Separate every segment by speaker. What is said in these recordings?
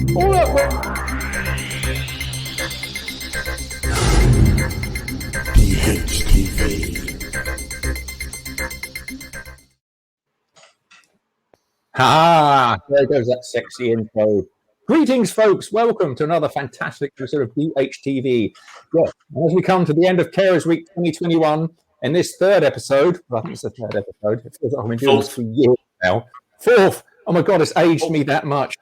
Speaker 1: All up.
Speaker 2: MZTV.
Speaker 1: There goes that sexy intro. Greetings, folks. Welcome to another fantastic episode of DHTV. Yeah, as we come to the end of Carers Week 2021, in this third episode, well, I think it's the third episode. It feels like I've been doing this for years now. Fourth. Oh my God, it's aged me that much.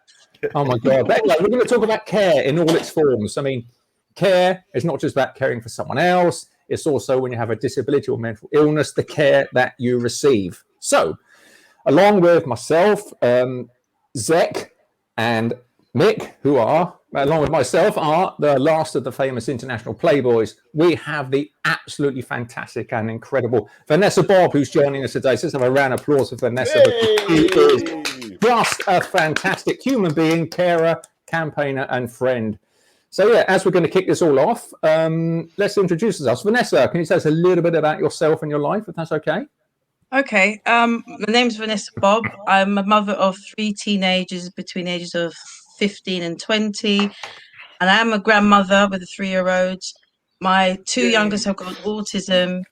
Speaker 1: Oh my God. But anyway, we're going to talk about care in all its forms. I mean, care is not just about caring for someone else. It's also when you have a disability or mental illness, the care that you receive. So, along with myself, Zec and Mick, who are, along with myself, are the last of the famous international playboys. We have the absolutely fantastic and incredible Venessa Bobb, who's joining us today. So let's have a round of applause for Venessa. She is just a fantastic human being, carer, campaigner, and friend. So yeah, as we're going to kick this all off, let's introduce ourselves. Vanessa, can you tell us a little bit about yourself and your life, if that's okay?
Speaker 3: Okay. My name's Venessa Bobb. I'm a mother of 3 teenagers between the ages of 15 and 20. And I am a grandmother with a 3-year-old. My 2 youngest have got autism,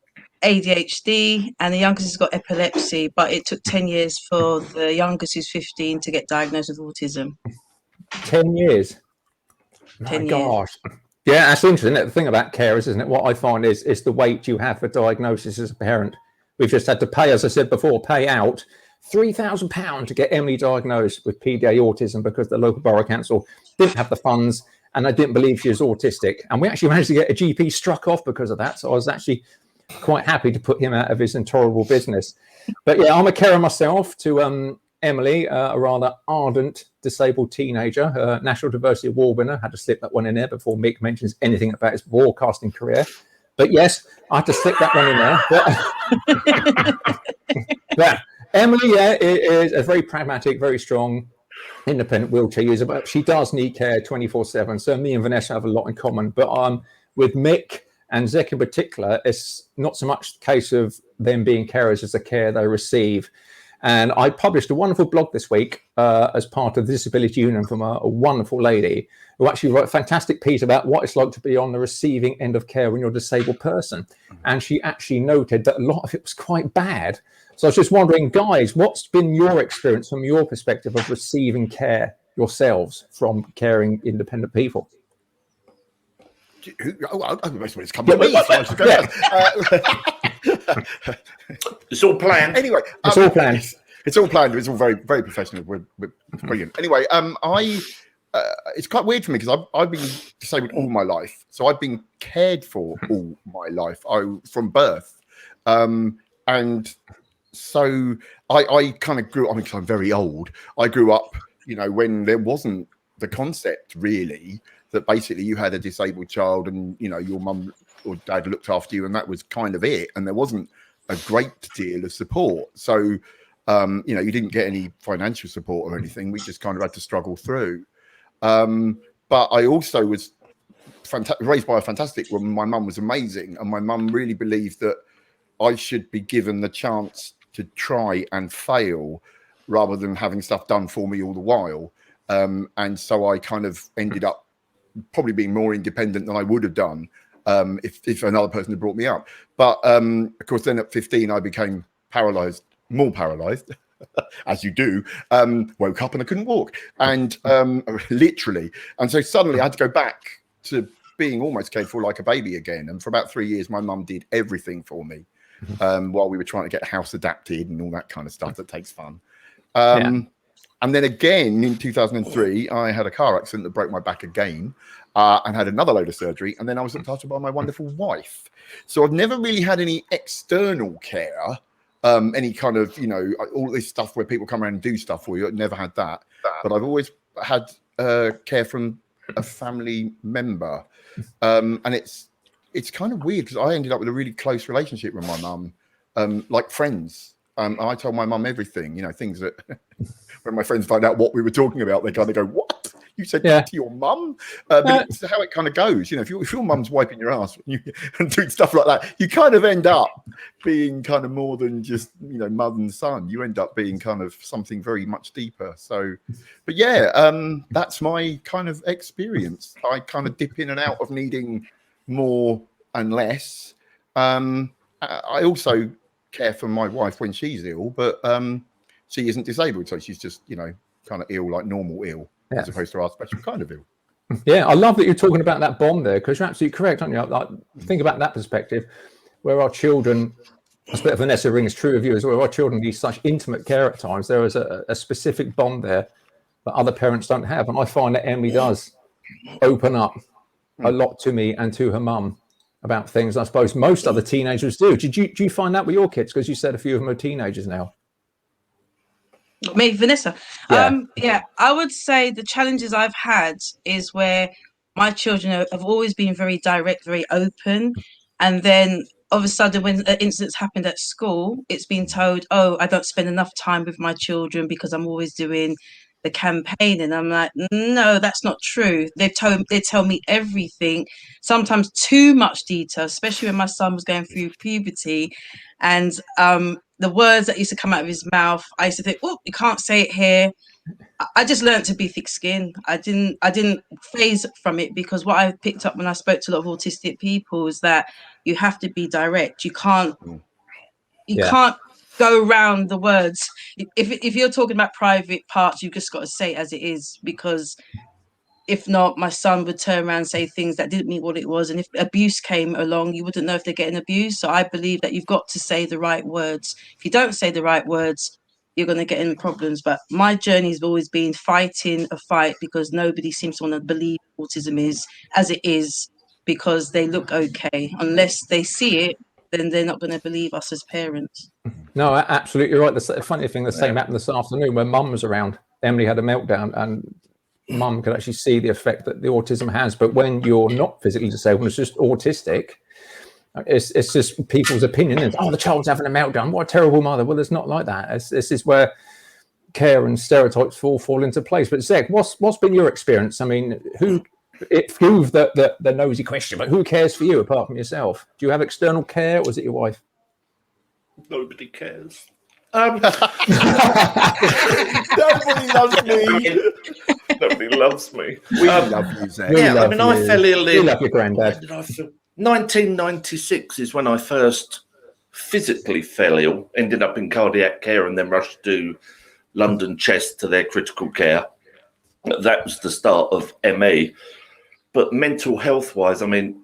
Speaker 3: ADHD, and the youngest has got epilepsy. But it took 10 years for the youngest, who's 15, to get diagnosed with autism.
Speaker 1: 10 years?
Speaker 3: 10 years.
Speaker 1: Gosh. Yeah, that's interesting. The thing about carers, isn't it? What I find is the weight you have for diagnosis as a parent. We've just had to pay, as I said before, pay out £3,000 to get Emily diagnosed with PDA autism because the local borough council didn't have the funds and they didn't believe she was autistic. And we actually managed to get a GP struck off because of that. So I was actually quite happy to put him out of his intolerable business. But yeah, I'm a carer myself to Emily, a rather ardent disabled teenager, National Diversity Award winner. Had to slip that one in there before Mick mentions anything about his broadcasting career. But yes, I had to slip that one in there. But Emily, yeah, is a very pragmatic, very strong, independent wheelchair user, but she does need care 24/7. So me and Vanessa have a lot in common. But with Mick and Zec in particular, it's not so much the case of them being carers as the care they receive. And I published a wonderful blog this week as part of the Disability Union from a wonderful lady who actually wrote a fantastic piece about what it's like to be on the receiving end of care when you're a disabled person. And she actually noted that a lot of it was quite bad. So I was just wondering, guys, what's been your experience from your perspective of receiving care yourselves from caring independent people?
Speaker 4: It's come to me.
Speaker 2: It's all planned.
Speaker 4: Anyway,
Speaker 1: it's all planned.
Speaker 4: It's all planned. It's all very, very professional. We're brilliant. Anyway, it's quite weird for me because I've been disabled all my life, so I've been cared for all my life. From birth, and so I kind of grew up. I mean, because I'm very old. I grew up, when there wasn't the concept really that basically you had a disabled child and your mum or dad looked after you, and that was kind of it. And there wasn't a great deal of support. So, you didn't get any financial support or anything. We just kind of had to struggle through. But I also was raised by a fantastic woman. My mum was amazing. And my mum really believed that I should be given the chance to try and fail rather than having stuff done for me all the while. And so I kind of ended up probably being more independent than I would have done if another person had brought me up. But of course, then at 15, I became more paralyzed, as you do. Woke up and I couldn't walk, and literally. And so suddenly I had to go back to being almost cared for like a baby again. And for about 3 years, my mum did everything for me while we were trying to get house adapted and all that kind of stuff that takes fun. And then again, in 2003, I had a car accident that broke my back again and had another load of surgery. And then I was looked after by my wonderful wife. So I've never really had any external care, any kind of, all this stuff where people come around and do stuff for you. I've never had that. But I've always had care from a family member. And it's kind of weird because I ended up with a really close relationship with my mum, like friends. I told my mum everything, things that when my friends find out what we were talking about, they kind of go, what? You said
Speaker 1: Yeah.
Speaker 4: to your mum, but it's how it kind of goes. You know, if your mum's wiping your ass and doing stuff like that, you kind of end up being kind of more than just, you know, mother and son. You end up being kind of something very much deeper. So, but yeah, that's my kind of experience. I kind of dip in and out of needing more and less. I also care for my wife when she's ill, but she isn't disabled, so she's just, you know, kind of ill, like normal ill, as opposed to our special kind of ill.
Speaker 1: Yeah, I love that you're talking about that bond there, because you're absolutely correct, aren't you? Like, think about that perspective, where our children, I suppose Vanessa rings true of you as well, our children need such intimate care at times. There is a specific bond there that other parents don't have. And I find that Emily does open up a lot to me and to her mum about things I suppose most other teenagers do. Do you find that with your kids? Because you said a few of them are teenagers now.
Speaker 3: Me, Vanessa.
Speaker 1: Yeah.
Speaker 3: Yeah, I would say the challenges I've had is where my children have always been very direct, very open. And then all of a sudden, when incidents happened at school, it's been told, oh, I don't spend enough time with my children because I'm always doing the campaign. And I'm like, no, that's not true. They tell me everything, sometimes too much detail, especially when my son was going through puberty. And the words that used to come out of his mouth, I used to think, oh, you can't say it here. I just learned to be thick-skinned. I didn't phase from it, because what I picked up when I spoke to a lot of autistic people is that you have to be direct. You can't go around the words. If you're talking about private parts, you've just got to say it as it is, because if not, my son would turn around and say things that didn't mean what it was. And if abuse came along, you wouldn't know if they're getting abused. So I believe that you've got to say the right words. If you don't say the right words, you're going to get in problems. But my journey has always been fighting a fight, because nobody seems to want to believe autism is as it is, because they look okay. Unless they see it, then they're not going to believe us as parents.
Speaker 1: No, absolutely right. The funny thing, the same happened this afternoon when Mum was around. Emily had a meltdown, and Mum could actually see the effect that the autism has. But when you're not physically disabled, it's just autistic, it's just people's opinion. And, oh, the child's having a meltdown. What a terrible mother. Well, it's not like that. This is where care and stereotypes fall into place. But Zec, what's been your experience? I mean, it proved the nosy question, but who cares for you apart from yourself? Do you have external care, or was it your wife?
Speaker 2: Nobody cares.
Speaker 4: Nobody loves me.
Speaker 2: Nobody loves me.
Speaker 4: We love you, Zach.
Speaker 2: Yeah, I mean, I fell ill
Speaker 1: We
Speaker 2: in.
Speaker 1: love your granddad.
Speaker 2: When did I feel? 1996 is when I first physically fell ill. Ended up in cardiac care and then rushed to London Chest to their critical care. That was the start of ME. But mental health-wise, I mean,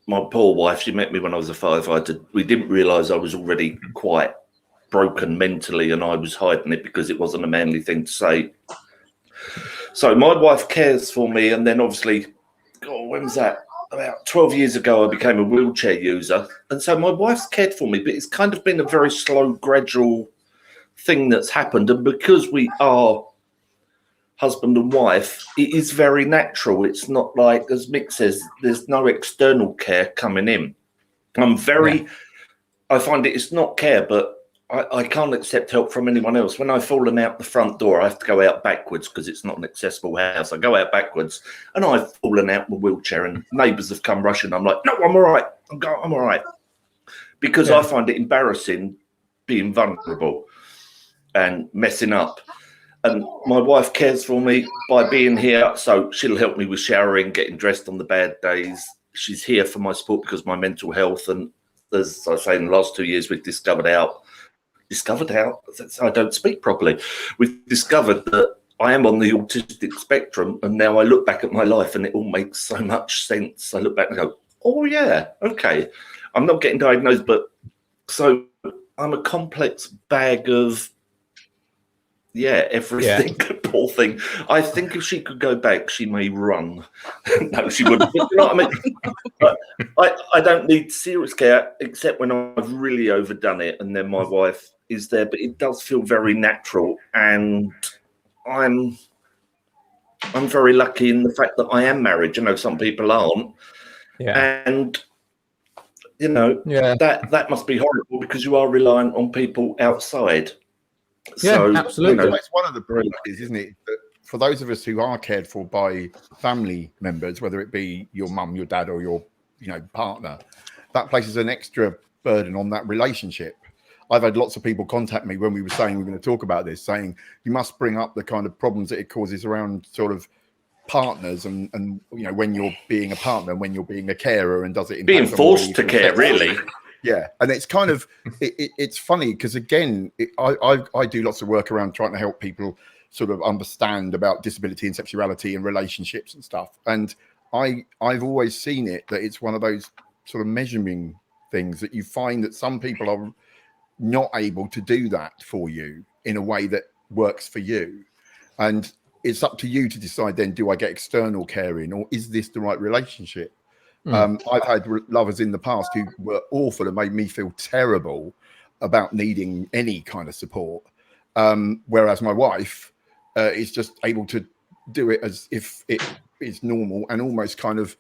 Speaker 2: my poor wife, she met me when I was a firefighter. We didn't realise I was already quite broken mentally, and I was hiding it because it wasn't a manly thing to say. So my wife cares for me, and then obviously, God, when was that? About 12 years ago, I became a wheelchair user. And so my wife's cared for me, but it's kind of been a very slow, gradual thing that's happened. And because we are husband and wife, it is very natural. It's not like, as Mick says, there's no external care coming in. I find it's not care, but I can't accept help from anyone else. When I've fallen out the front door, I have to go out backwards because it's not an accessible house. I go out backwards, and I've fallen out in a wheelchair, and neighbours have come rushing. I'm like, no, I'm all right. I'm all right. Because I find it embarrassing being vulnerable and messing up. And my wife cares for me by being here, so she'll help me with showering, getting dressed on the bad days. She's here for my support because of my mental health. And as I say, in the last 2 years, we've discovered out, I don't speak properly. We've discovered that I am on the autistic spectrum, and now I look back at my life and it all makes so much sense. I look back and go, oh yeah, okay. I'm not getting diagnosed, but so I'm a complex bag of everything. Poor thing. I think if she could go back, she may run. No, she wouldn't. You know what I mean? But I don't need serious care except when I've really overdone it, and then my wife is there. But it does feel very natural, and I'm very lucky in the fact that I am married. You know, some people aren't. Yeah. And you know, that must be horrible because you are reliant on people outside.
Speaker 1: Yeah,
Speaker 2: So,
Speaker 1: absolutely.
Speaker 4: It's one of the privileges, isn't it? That for those of us who are cared for by family members, whether it be your mum, your dad, or your partner, that places an extra burden on that relationship. I've had lots of people contact me when we were saying we're going to talk about this, saying you must bring up the kind of problems that it causes around sort of partners and when you're being a partner and when you're being a carer, and does it
Speaker 2: being forced to care, really?
Speaker 4: Yeah, and it's kind of it's funny because again, I do lots of work around trying to help people sort of understand about disability and sexuality and relationships and stuff. And I've always seen it that it's one of those sort of measuring things that you find that some people are not able to do that for you in a way that works for you, and it's up to you to decide then, do I get external caring, or is this the right relationship? I've had lovers in the past who were awful and made me feel terrible about needing any kind of support, whereas my wife is just able to do it as if it is normal, and almost kind of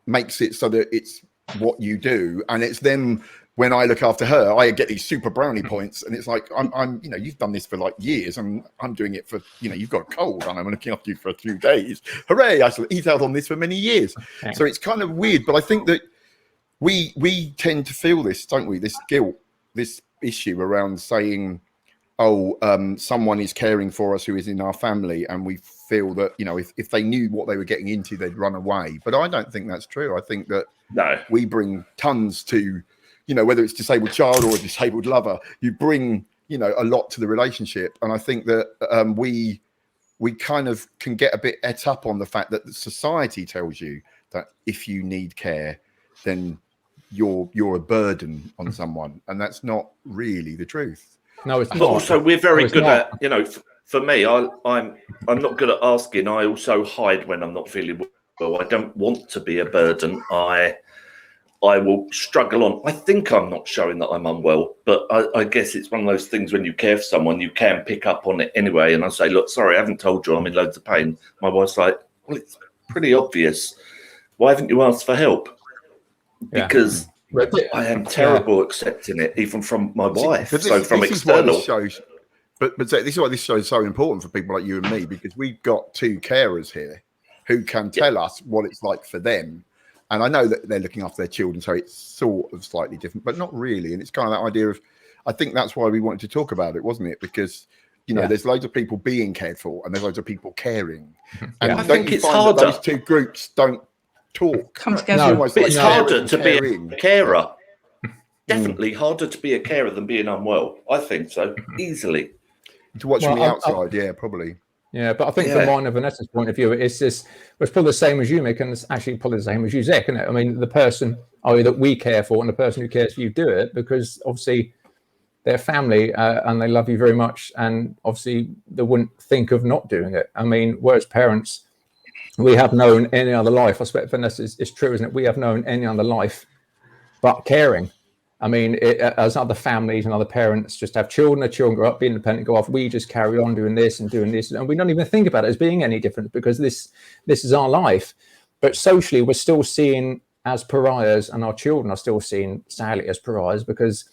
Speaker 4: makes it so that it's what you do. And it's then when I look after her, I get these super brownie points, and it's like, I'm you've done this for like years, and I'm doing it for, you've got a cold and I'm looking after you for a few days. Hooray! He's out on this for many years. Okay. So it's kind of weird, but I think that we tend to feel this, don't we? This guilt, this issue around saying, someone is caring for us who is in our family, and we feel that, if they knew what they were getting into, they'd run away. But I don't think that's true. I think that we bring tons to, whether it's disabled child or a disabled lover, you bring, a lot to the relationship. And I think that we kind of can get a bit et up on the fact that the society tells you that if you need care, then you're a burden on someone. And that's not really the truth.
Speaker 1: No, it's not.
Speaker 2: But also, we're very good at, for me, I'm not good at asking. I also hide when I'm not feeling well. I don't want to be a burden. I will struggle on. I think I'm not showing that I'm unwell, but I guess it's one of those things when you care for someone, you can pick up on it anyway. And I say, look, sorry, I haven't told you I'm in loads of pain. My wife's like, well, it's pretty obvious. Why haven't you asked for help? Because I am terrible accepting it, even from my wife. So from external.
Speaker 4: But this is why this show is so important for people like you and me, because we've got two carers here who can tell us what it's like for them. And I know that they're looking after their children, so it's sort of slightly different, but not really. And it's kind of that idea of, I think that's why we wanted to talk about it, wasn't it? Because, there's loads of people being cared for and there's loads of people caring. And
Speaker 2: I think it's harder.
Speaker 4: Those two groups don't talk.
Speaker 3: Come together.
Speaker 2: But it's harder to be a carer. Definitely harder to be a carer than being unwell. I think so, easily.
Speaker 4: To watch from the outside, probably.
Speaker 1: Yeah, but I think from mine and Vanessa's point of view, it's probably the same as you, Mick, and it's actually probably the same as you, Zec, isn't it? I mean, the person that we care for and the person who cares for you do it because obviously they're family and they love you very much, and obviously they wouldn't think of not doing it. I mean, whereas parents, we have known any other life. I expect Vanessa is true, isn't it? We have known any other life but caring. I mean, as other families and other parents just have children, the children grow up, be independent, go off. We just carry on doing this, and we don't even think about it as being any different because this is our life. But socially, we're still seen as pariahs, and our children are still seen, sadly, as pariahs. Because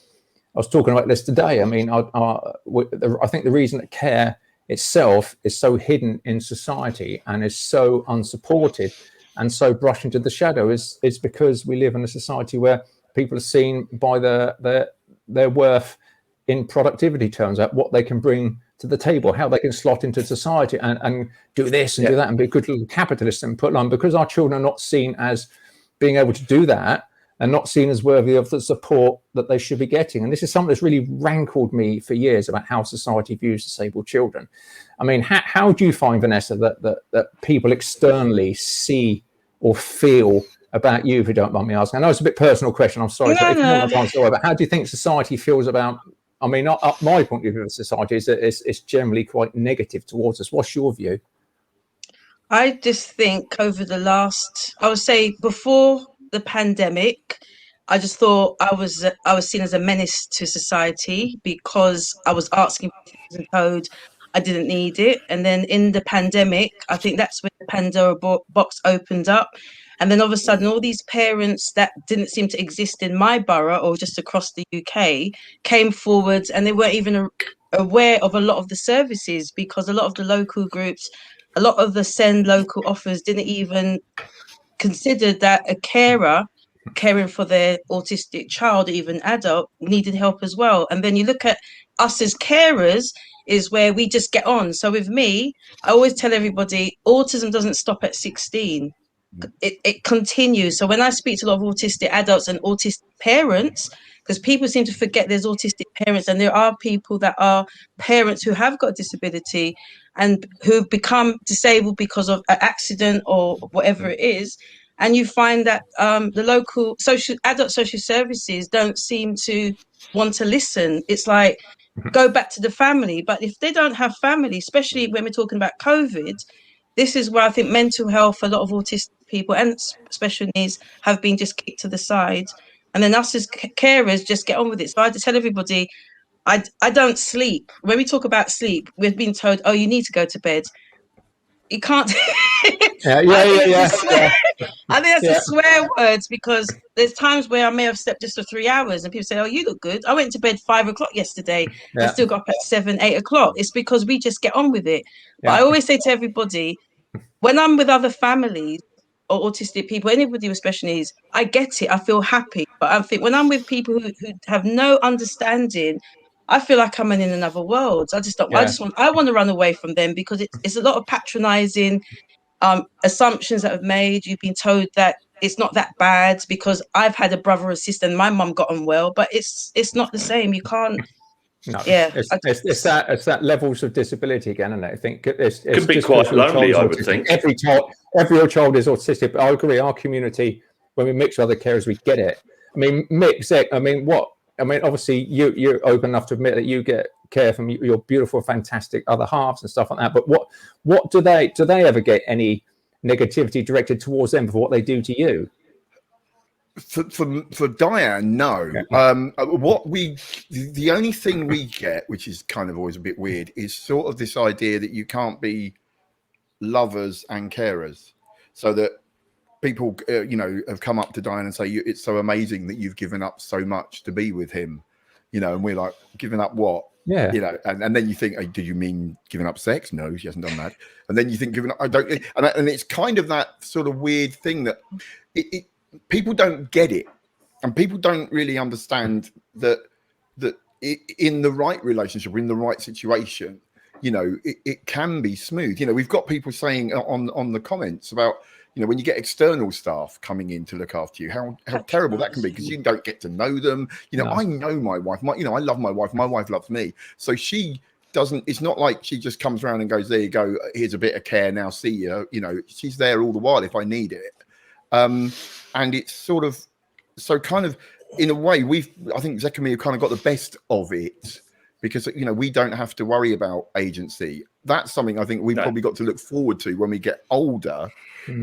Speaker 1: I was talking about this today. I mean, I think the reason that care itself is so hidden in society and is so unsupported and so brushed into the shadow is because we live in a society where people are seen by their worth in productivity terms, at what they can bring to the table, how they can slot into society and do this and do that and be a good little capitalist and put on. Because our children are not seen as being able to do that and not seen as worthy of the support that they should be getting. And this is something that's really rankled me for years about how society views disabled children. I mean, how do you find, Vanessa, that people externally see or feel about you, if you don't mind me asking? I know it's a bit personal question. I'm sorry. But how do you think society feels about? I mean, my point of view of society is that it's generally quite negative towards us. What's your view?
Speaker 3: I just think over the last, I would say before the pandemic, I just thought I was seen as a menace to society because I was asking for things in code. I didn't need it. And then in the pandemic, I think that's when the Pandora box opened up. And then all of a sudden, all these parents that didn't seem to exist in my borough or just across the UK came forward, and they weren't even aware of a lot of the services, because a lot of the local groups, a lot of the send local offers didn't even consider that a carer caring for their autistic child, even adult, needed help as well. And then you look at us as carers, is where we just get on. So with me, I always tell everybody, autism doesn't stop at 16. It continues. So when I speak to a lot of autistic adults and autistic parents, because people seem to forget there's autistic parents, and there are people that are parents who have got a disability and who've become disabled because of an accident or whatever it is. And you find that the local adult social services don't seem to want to listen. It's like, go back to the family. But if they don't have family, especially when we're talking about COVID, this is where I think mental health, a lot of autistic people and special needs have been just kicked to the side. And then us as carers just get on with it. So I just tell everybody, I don't sleep. When we talk about sleep, we've been told, oh, you need to go to bed. You can't. I think that's a swear words, because there's times where I may have slept just for 3 hours and people say, oh, you look good. I went to bed 5 o'clock yesterday and still got up at 7, 8 o'clock. It's because we just get on with it. But I always say to everybody, when I'm with other families or autistic people, anybody with special needs, I get it. I feel happy. But I think when I'm with people who have no understanding, I feel like I'm in another world. I want to run away from them, because it's a lot of patronizing assumptions that have made. You've been told that it's not that bad because I've had a brother or sister and my mum got on well, but it's not the same. You can't.
Speaker 1: No,
Speaker 3: yeah,
Speaker 1: it's that levels of disability again, and I think it
Speaker 2: could be quite lonely. I would think
Speaker 1: every child is autistic, but I agree. Our community, when we mix with other carers, we get it. I mean, Zec, obviously you're open enough to admit that you get care from your beautiful, fantastic other halves and stuff like that. But what do they ever get any negativity directed towards them for what they do to you?
Speaker 4: For Diane, no. The only thing we get, which is kind of always a bit weird, is sort of this idea that you can't be lovers and carers. So that people, have come up to Diane and say, it's so amazing that you've given up so much to be with him, and we're like, giving up what? Yeah. And then you think, oh, did you mean giving up sex? No, she hasn't done that. And then you think giving up, I don't, and it's kind of that sort of weird thing that people don't get it, and people don't really understand that in the right relationship, or in the right situation, it can be smooth. We've got people saying on the comments about, when you get external staff coming in to look after you, how terrible that can be, because you don't get to know them. I know my wife. I love my wife. My wife loves me. So she doesn't. It's not like she just comes around and goes, "There you go. Here's a bit of care. Now see you." She's there all the while if I need it. And it's sort of, so kind of in a way, I think Zec and me have kind of got the best of it, because we don't have to worry about agency. That's something I think we've probably got to look forward to when we get older,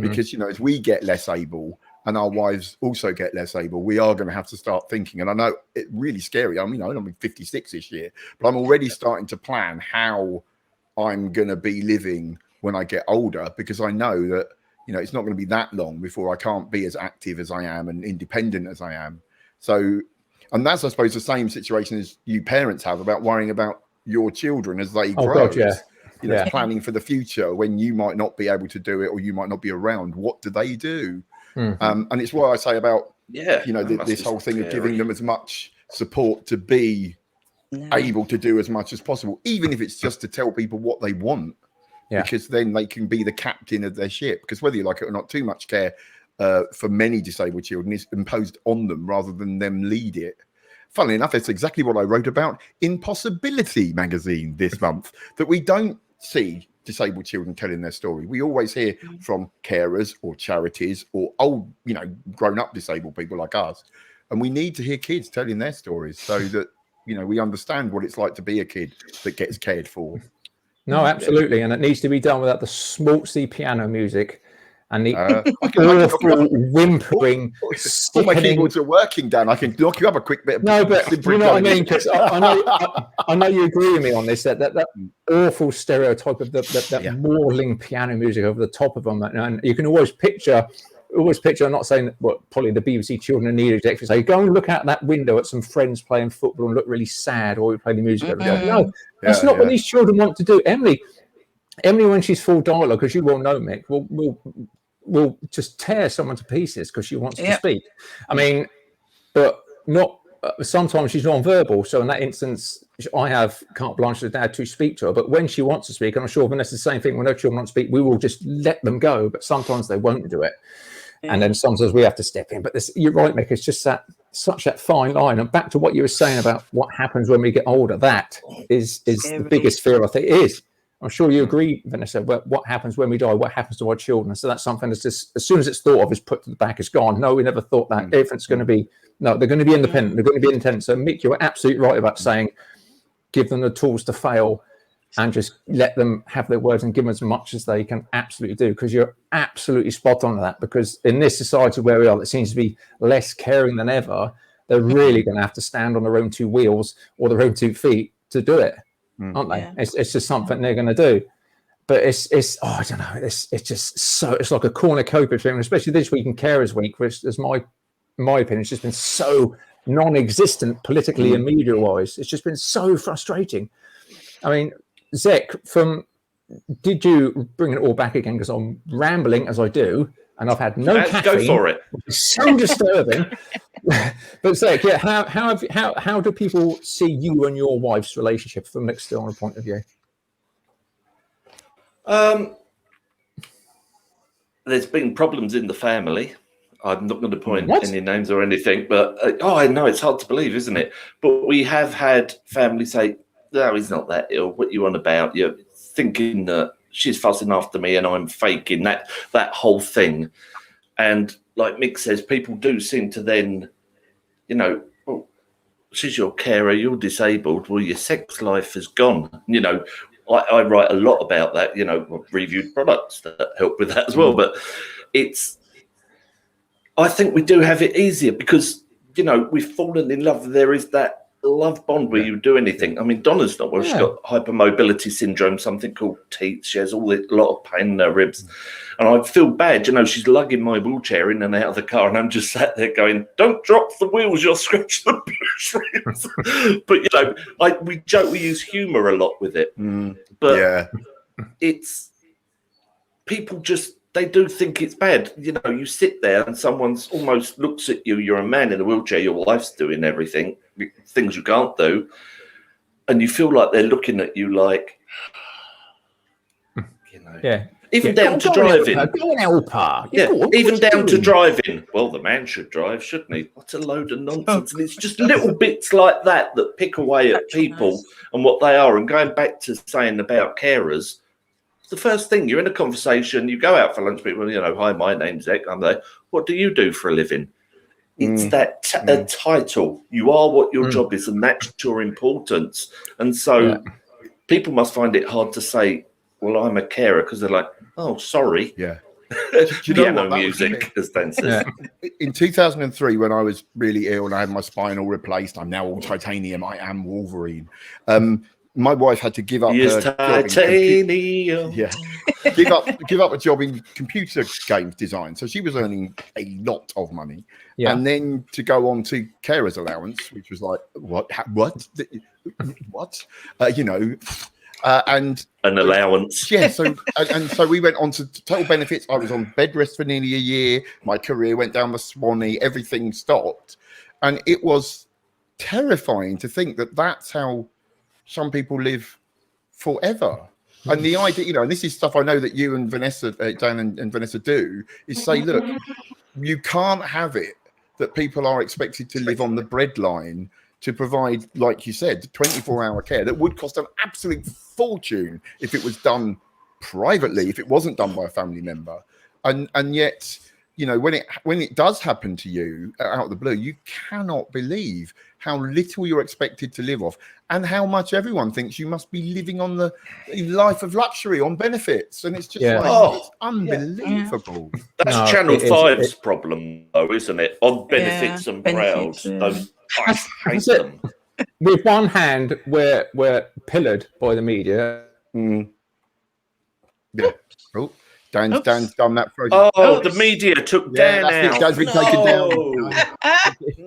Speaker 4: because as we get less able and our wives also get less able, we are going to have to start thinking. And I know it's really scary. I'm 56 this year, but I'm already starting to plan how I'm going to be living when I get older, because I know that it's not going to be that long before I can't be as active as I am and independent as I am. So, and that's, I suppose, the same situation as you parents have about worrying about your children as they grow. God, planning for the future when you might not be able to do it, or you might not be around. What do they do? And it's why I say about, this whole thing of giving them as much support to be able to do as much as possible, even if it's just to tell people what they want. Because then they can be the captain of their ship. Because whether you like it or not, too much care for many disabled children is imposed on them rather than them lead it. Funnily enough, that's exactly what I wrote about in Possibility magazine this month, that we don't see disabled children telling their story. We always hear from carers or charities or old, grown-up disabled people like us. And we need to hear kids telling their stories so that, we understand what it's like to be a kid that gets cared for.
Speaker 1: No, absolutely, and it needs to be done without the schmaltzy piano music and the awful whimpering.
Speaker 4: All my keyboards are working, Dan. I can knock you up a quick bit.
Speaker 1: No, but you know what I mean? Because I know you agree with me on this. That awful stereotype of that mauling piano music over the top of them, and you can always picture always picture, I'm not saying what probably the BBC Children in Need executives say, go and look out that window at some friends playing football and look really sad, or we play the music every day. No, that's not what these children want to do. Emily, when she's full dialogue, because you will know, Mick, will just tear someone to pieces because she wants to speak. I mean, but not. Sometimes she's non-verbal, so in that instance, I have carte blanche to dad to speak to her. But when she wants to speak, and I'm sure Vanessa's the same thing. When her children want to speak, we will just let them go. But sometimes they won't do it, and then sometimes we have to step in. But you're right, Mick. It's just such that fine line. And back to what you were saying about what happens when we get older. That is the biggest fear I think it is. I'm sure you agree, Vanessa. But what happens when we die? What happens to our children? So that's something that's just as soon as it's thought of, is put to the back. It's gone. No, we never thought that. Everything's going to be. No, they're going to be independent. They're going to be independent. So, Mick, you're absolutely right about saying give them the tools to fail and just let them have their words and give them as much as they can absolutely do, because you're absolutely spot on that. Because in this society where we are, that seems to be less caring than ever, they're really going to have to stand on their own two wheels or their own 2 feet to do it, aren't they? Yeah. It's just something they're going to do. But it's I don't know. It's just so, it's like a cornucopia thing, especially this week in Carers Week, which is my opinion, it's just been so non-existent politically and media-wise. It's just been so frustrating. I mean, Zec, did you bring it all back again? Because I'm rambling as I do, and I've had no caffeine.
Speaker 2: Go for it.
Speaker 1: It's so disturbing. But Zec, how do people see you and your wife's relationship from an external point of view?
Speaker 2: There's been problems in the family. I'm not going to point any names or anything, but I know it's hard to believe, isn't it? But we have had family say, "No, he's not that ill. What you on about? You're thinking that she's fussing after me and I'm faking that whole thing." And like Mick says, people do seem to then, well, she's your carer, you're disabled. Well, your sex life is gone. I write a lot about that. Reviewed products that help with that as well. But I think we do have it easier because, we've fallen in love. There is that love bond where you do anything. I mean, Donna's not well. She's got hypermobility syndrome, something called teeth. She has a lot of pain in her ribs. And I feel bad. She's lugging my wheelchair in and out of the car. And I'm just sat there going, don't drop the wheels. You'll scratch the ribs. But, we joke, we use humour a lot with it. But it's people just, they do think it's bad. You sit there and someone's almost looks at you. You're a man in a wheelchair. Your wife's doing everything, things you can't do. And you feel like they're looking at you like, even down to driving.
Speaker 1: Go on, Elpa.
Speaker 2: Even down to driving. Well, the man should drive, shouldn't he? What a load of nonsense. And it's just little bits like that pick away at people and what they are. And going back to saying about carers, the first thing, you're in a conversation, you go out for lunch, people, hi, my name's Zec, I'm there. What do you do for a living? It's that a title. You are what your job is, and that's your importance. And so people must find it hard to say, well, I'm a carer, because they're like, oh, sorry.
Speaker 4: Yeah.
Speaker 2: Piano music, as Dan says.
Speaker 4: In 2003, when I was really ill and I had my spine all replaced, I'm now all titanium. I am Wolverine. My wife had to give up her
Speaker 2: titanium.
Speaker 4: Give up a job in computer games design. So she was earning a lot of money, and then to go on to carers allowance, which was like what, and
Speaker 2: an allowance.
Speaker 4: So we went on to total benefits. I was on bed rest for nearly a year. My career went down the Swanee. Everything stopped, and it was terrifying to think that that's how some people live forever. And the idea, and this is stuff I know that you and Vanessa, Dan and Vanessa do, is say, look, you can't have it that people are expected to live on the breadline to provide, like you said, 24-hour care that would cost an absolute fortune if it was done privately, if it wasn't done by a family member. And yet, when it does happen to you out of the blue, you cannot believe how little you're expected to live off and how much everyone thinks you must be living on the life of luxury on benefits. And it's just it's unbelievable.
Speaker 2: That's Channel 5's problem, though, isn't it? On benefits and proud. I hate them.
Speaker 1: With one hand, we're pillared by the media.
Speaker 4: Yeah. Oh, Dan's done that for us.
Speaker 2: Oh, the media took Dan out.
Speaker 4: Dan's been taken down.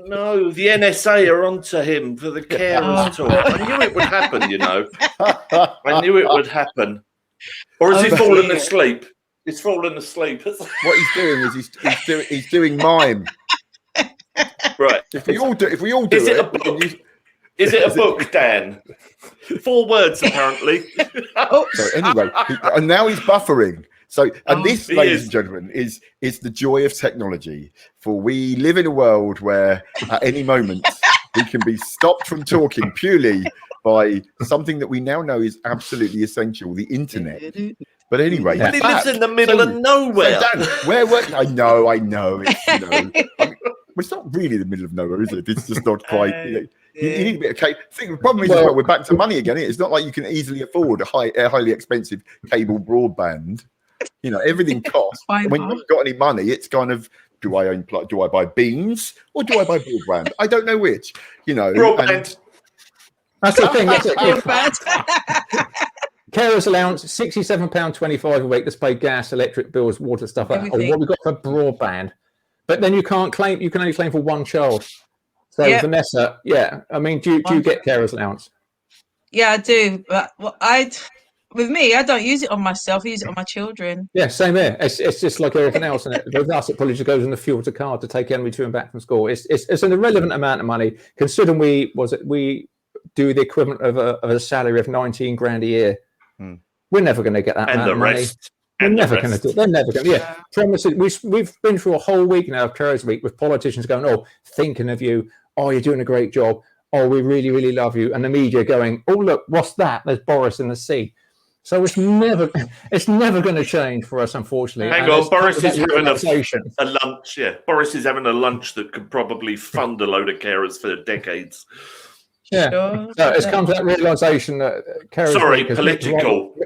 Speaker 2: No, the NSA are onto him for the carers talk. I knew it would happen, you know. I knew it would happen. Or has he fallen asleep? He's fallen asleep.
Speaker 4: What he's doing is he's doing mime.
Speaker 2: Right.
Speaker 4: If we all do
Speaker 2: Is it a book? Is it a book, Dan? 4 words, apparently.
Speaker 4: So anyway, and now he's buffering. So, and this, ladies and gentlemen, is the joy of technology. For we live in a world where at any moment we can be stopped from talking purely by something that we now know is absolutely essential, the internet. But anyway,
Speaker 2: he lives in the middle of nowhere.
Speaker 4: So Dan, where were I know. It's, you know, I mean, it's not really the middle of nowhere, is it? It's just not quite. You need a bit of cable. The problem is, we're back to money again. It's not like you can easily afford a highly expensive cable broadband. You know, everything costs. And when you've not got any money, it's kind of, do I buy beans or do I buy broadband? I don't know which. You know,
Speaker 2: broadband.
Speaker 1: That's the thing. Carers allowance £67.25 a week. Let's pay gas, electric bills, water, stuff like that. Or what we've got for broadband. But then you can't claim. You can only claim for one child. So Vanessa, I mean, do you get carers allowance?
Speaker 3: Yeah, I do. But with me, I don't use it on myself. I use it on my children.
Speaker 1: Yeah, same here. It's just like everything else. And with us, it probably just goes in the fuel to car to take Emily to and back from school. It's an irrelevant amount of money considering we do the equivalent of a salary of 19 grand a year. We're never going to get that amount of money. We're never going to do it. They're never going to. Yeah, promises. We've been through a whole week now of Carers Week with politicians going, "Oh, thinking of you. Oh, you're doing a great job. Oh, we really, really love you." And the media going, "Oh, look, what's that? There's Boris in the sea." So it's never going to change for us, unfortunately.
Speaker 2: Hang on, Boris is having a lunch. Yeah, Boris is having a lunch that could probably fund a load of carers for decades.
Speaker 1: Yeah, so it's come to that realisation that carers.
Speaker 2: Sorry, political.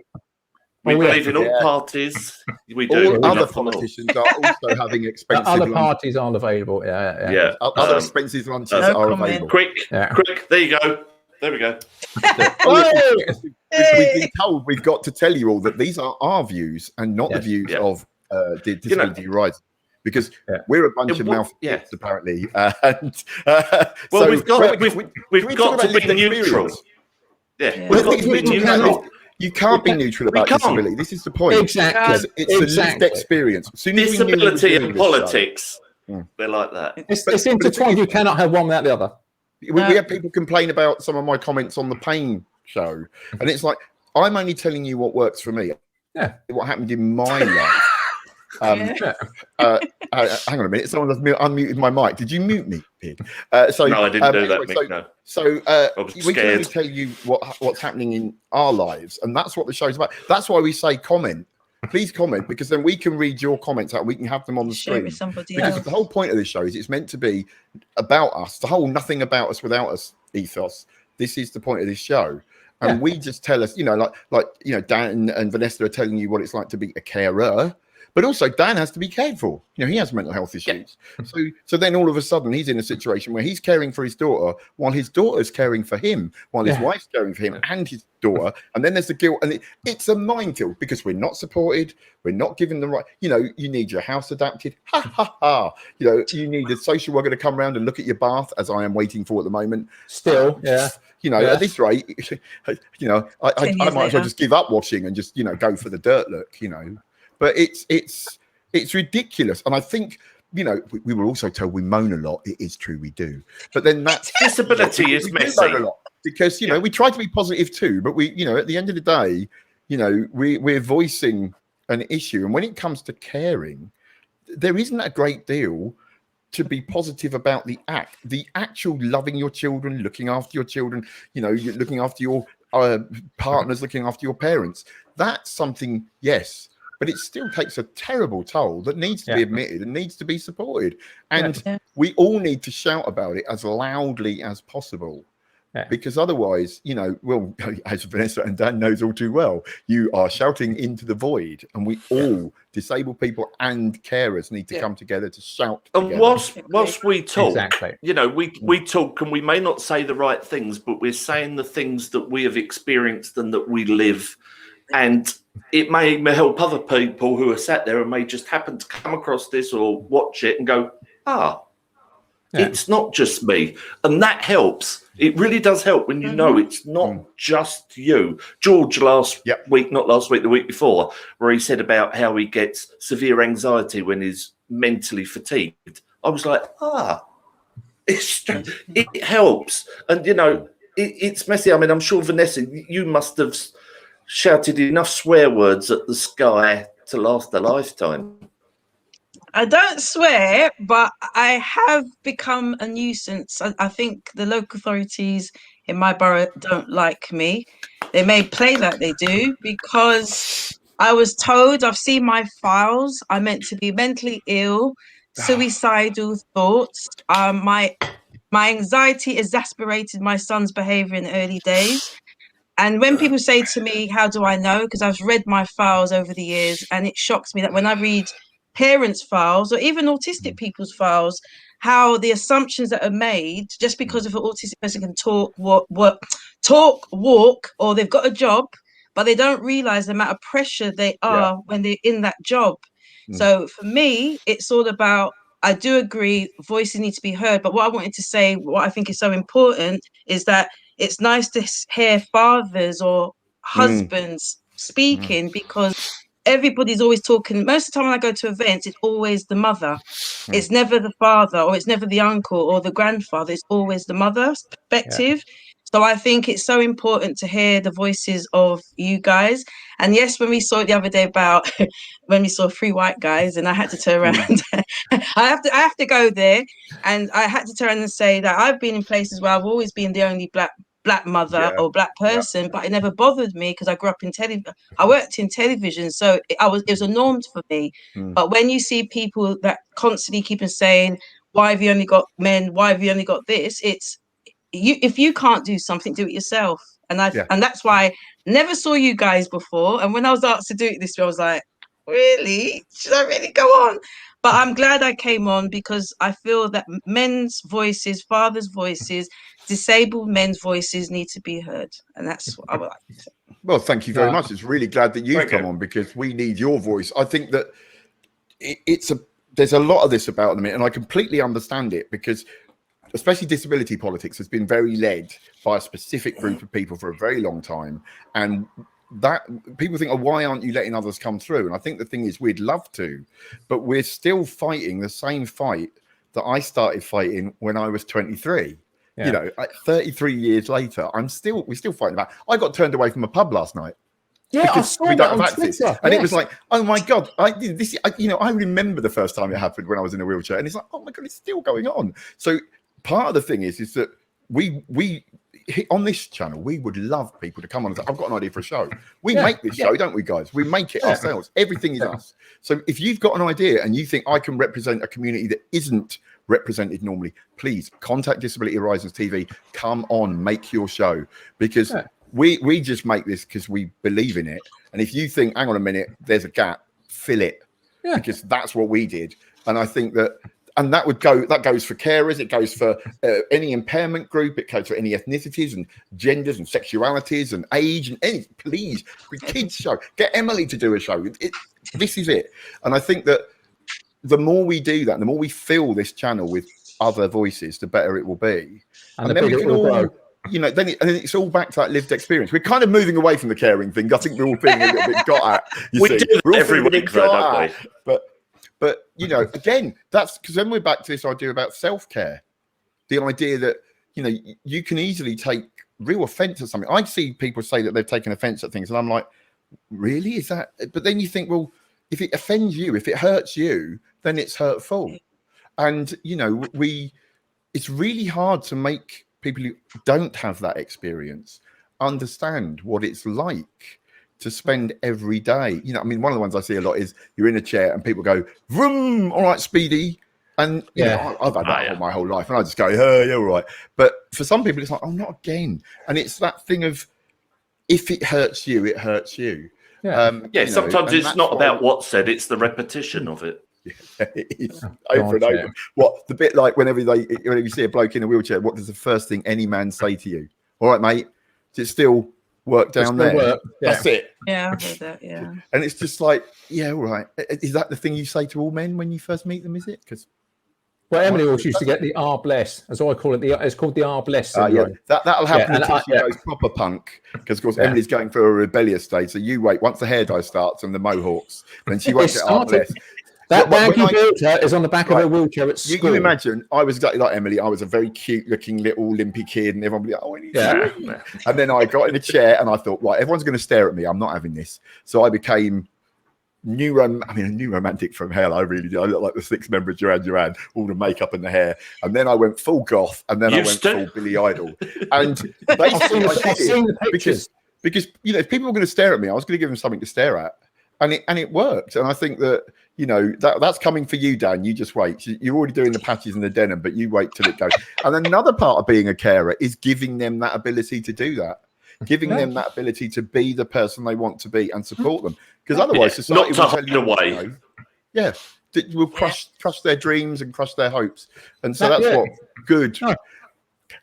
Speaker 2: We believe in all parties. We do.
Speaker 4: All other politicians are also having expensive.
Speaker 1: Other parties aren't avaavailable. Yeah.
Speaker 4: Other expensive lunches are available.
Speaker 2: Quick. There you go. There we go.
Speaker 4: We've been told we've got to tell you all that these are our views and not the views of the Disability Rights, because we're a bunch of mouthfuls apparently. And,
Speaker 2: well, we've got to be neutral. Yeah, we've got to be neutral.
Speaker 4: You can't be neutral about disability. This is the point.
Speaker 1: Exactly.
Speaker 4: It's a lived experience.
Speaker 2: Disability and politics, they're like that.
Speaker 1: It's intertwined. You cannot have one without the other.
Speaker 4: We have people complain about some of my comments on the pain show, and it's like, I'm only telling you what works for me.
Speaker 1: Yeah.
Speaker 4: What happened in my life. Hang on a minute. Someone has unmuted my mic. Did you mute me, pig?
Speaker 2: No, I didn't do that, Mick, no.
Speaker 4: So we can only tell you what's happening in our lives, and that's what the show's about. That's why we say comment. Please comment, because then we can read your comments out. We can have them on the screen. Because the whole point of this show is it's meant to be about us. The whole nothing about us without us ethos. This is the point of this show. And we just tell us, Dan and Vanessa are telling you what it's like to be a carer. But also, Dan has to be cared for. He has mental health issues. So then all of a sudden, he's in a situation where he's caring for his daughter while his daughter's caring for him, while his wife's caring for him and his daughter. And then there's the guilt. And it's a minefield because we're not supported. We're not given the right. You need your house adapted. Ha, ha, ha. You need a social worker to come around and look at your bath, as I am waiting for at the moment.
Speaker 1: Still,
Speaker 4: at this rate, I might as well just give up washing and just, go for the dirt look, But it's ridiculous. And I think, we were also told we moan a lot. It is true, we do. But then that's
Speaker 2: disability is messy.
Speaker 4: Moan a lot because, we try to be positive too. But we, at the end of the day, we're voicing an issue. And when it comes to caring, there isn't a great deal to be positive about the actual loving your children, looking after your children, you're looking after your partners, looking after your parents. That's something, yes. But it still takes a terrible toll that needs to be admitted and needs to be supported. And we all need to shout about it as loudly as possible. Because otherwise, as Vanessa and Dan knows all too well, you are shouting into the void. And we all, disabled people and carers, need to come together to shout together.
Speaker 2: And whilst we talk, we talk and we may not say the right things, but we're saying the things that we have experienced and that we live. And it may help other people who are sat there and may just happen to come across this or watch it and go, it's not just me. And that helps. It really does help when you know it's not just you. George the week before, where he said about how he gets severe anxiety when he's mentally fatigued. I was like, it helps. And, it's messy. I mean, I'm sure, Vanessa, you must have shouted enough swear words at the sky to last a lifetime.
Speaker 3: I don't swear, but I have become a nuisance. I think the local authorities in my borough don't like me. They may play like they do because I was told, I've seen my files, I'm meant to be mentally ill, suicidal thoughts. My anxiety exasperated my son's behaviour in the early days. And when people say to me, how do I know? Because I've read my files over the years, and it shocks me that when I read parents' files or even autistic people's files, how the assumptions that are made just because of an autistic person can talk, walk, or they've got a job, but they don't realize the amount of pressure they are when they're in that job. So for me, it's all about, I do agree, voices need to be heard. But what I wanted to say, what I think is so important, is that it's nice to hear fathers or husbands speaking, because everybody's always talking. Most of the time when I go to events, it's always the mother. It's never the father, or it's never the uncle or the grandfather. It's always the mother's perspective. So I think it's so important to hear the voices of you guys. And yes, when we saw it the other day about when we saw 3 white guys, and I had to turn around, I have to go there, and I had to turn and say that I've been in places where I've always been the only black mother or black person, but it never bothered me because I grew up in I worked in television, so it was a norm for me. But when you see people that constantly keep on saying, why have you only got men, why have you only got this, it's if you can't do something, do it yourself. And and that's why I never saw you guys before, and when I was asked to do it this way, I was like, really, should I really go on? But I'm glad I came on, because I feel that men's voices, fathers' voices, disabled men's voices need to be heard. And that's what I would like to say.
Speaker 4: Well, thank you very much. It's really glad that you've come on, because we need your voice. I think that there's a lot of this about them, and I completely understand it, because especially disability politics has been very led by a specific group of people for a very long time. And that people think, oh, why aren't you letting others come through? And I think the thing is, we'd love to, but we're still fighting the same fight that I started fighting when I was 23. Like 33 years later, we're still fighting about. I got turned away from a pub last night.
Speaker 1: Yeah, I saw that on Twitter.
Speaker 4: And it was like, oh my God, I remember the first time it happened when I was in a wheelchair, and it's like, oh my God, it's still going on. So part of the thing is that we on this channel, we would love people to come on and say, I've got an idea for a show. We make this show, don't we, guys? We make it ourselves. Everything is us. So if you've got an idea and you think I can represent a community that isn't represented normally, please contact Disability Horizons TV. Come on, make your show, because we just make this because we believe in it. And if you think, hang on a minute, there's a gap, fill it, because that's what we did. And I think that. And that goes for carers, it goes for any impairment group, it goes for any ethnicities and genders and sexualities and age and any, please, kids show. Get Emily to do a show. This is it. And I think that the more we do that, the more we fill this channel with other voices, the better it will be. And then we can all, then it's all back to that lived experience. We're kind of moving away from the caring thing. I think we're all feeling a little bit got at.
Speaker 2: We do that every week, though, don't we?
Speaker 4: But again, that's because then we're back to this idea about self-care. The idea that, you can easily take real offense at something. I see people say that they've taken offense at things, and I'm like, really? Is that? But then you think, well, if it offends you, if it hurts you, then it's hurtful. And, it's really hard to make people who don't have that experience understand what it's like to spend every day. One of the ones I see a lot is you're in a chair and people go, vroom, all right, Speedy. And I've had that my whole life, and I just go, yeah, all right. But for some people, it's like, oh, not again. And it's that thing of, if it hurts you, it hurts you.
Speaker 2: Sometimes it's not about what's said, it's the repetition of it.
Speaker 4: It is over and over. What the bit like whenever you see a bloke in a wheelchair, what does the first thing any man say to you? All right, mate. Is it still work down there.
Speaker 1: Work. Yeah.
Speaker 4: That's it.
Speaker 3: Yeah, I've heard that. Yeah.
Speaker 4: And it's just like, yeah, all right. Is that the thing you say to all men when you first meet them? Is it? Because
Speaker 1: well, Emily always used to get the R bless, as I call it. It's called the R bless syndrome.
Speaker 4: That'll happen until she
Speaker 1: yeah.
Speaker 4: goes proper punk. Because of course Emily's going through a rebellious stage. So you wait once the hair dye starts and the mohawks, then she won't get R bless.
Speaker 1: That bag you built her is on the back of her wheelchair at school.
Speaker 4: You imagine I was exactly like Emily. I was a very cute-looking little limpy kid, and everyone would be like, "Oh, I need to." And then I got in a chair, and I thought, right, everyone's going to stare at me. I'm not having this. So I became a new romantic from hell. I really did. I looked like the sixth member of Duran Duran, all the makeup and the hair. And then I went full goth, and then I went full Billy Idol. And basically, I did it because if people were going to stare at me, I was going to give them something to stare at. And it worked. And I think that, that's coming for you, Dan. You just wait. You're already doing the patches and the denim, but you wait till it goes. And another part of being a carer is giving them that ability to do that, giving them that ability to be the person they want to be and support them. Because otherwise, society will tell you away. Will crush their dreams and crush their hopes. And so that's what good.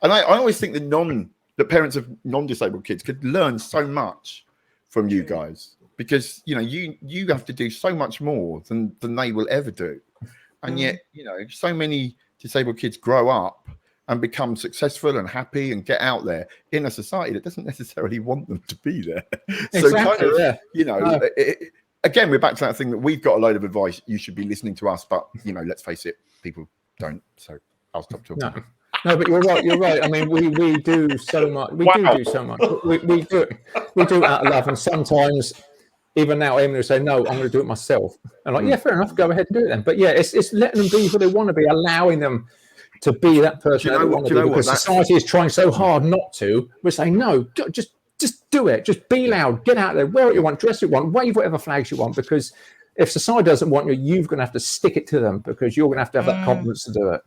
Speaker 4: And I always think the parents of non-disabled kids could learn so much from you guys. Because you have to do so much more than they will ever do, and yet so many disabled kids grow up and become successful and happy and get out there in a society that doesn't necessarily want them to be there.
Speaker 1: Exactly,
Speaker 4: Again, we're back to that thing that we've got a load of advice. You should be listening to us, but let's face it, people don't. So I'll stop talking.
Speaker 1: No, but you're right. You're right. I mean, we do so much. We do so much. We do it out of love, and sometimes. Even now, Amy will say, "No, I'm going to do it myself." And yeah, fair enough. Go ahead and do it then. But yeah, it's letting them be who they want to be, allowing them to be that person they want to be. Because society is trying so hard not to. We're saying, no, just do it. Just be loud. Get out there. Wear what you want. Dress what you want. Wave whatever flags you want. Because if society doesn't want you, you're going to have to stick it to them because you're going to have that confidence to do it.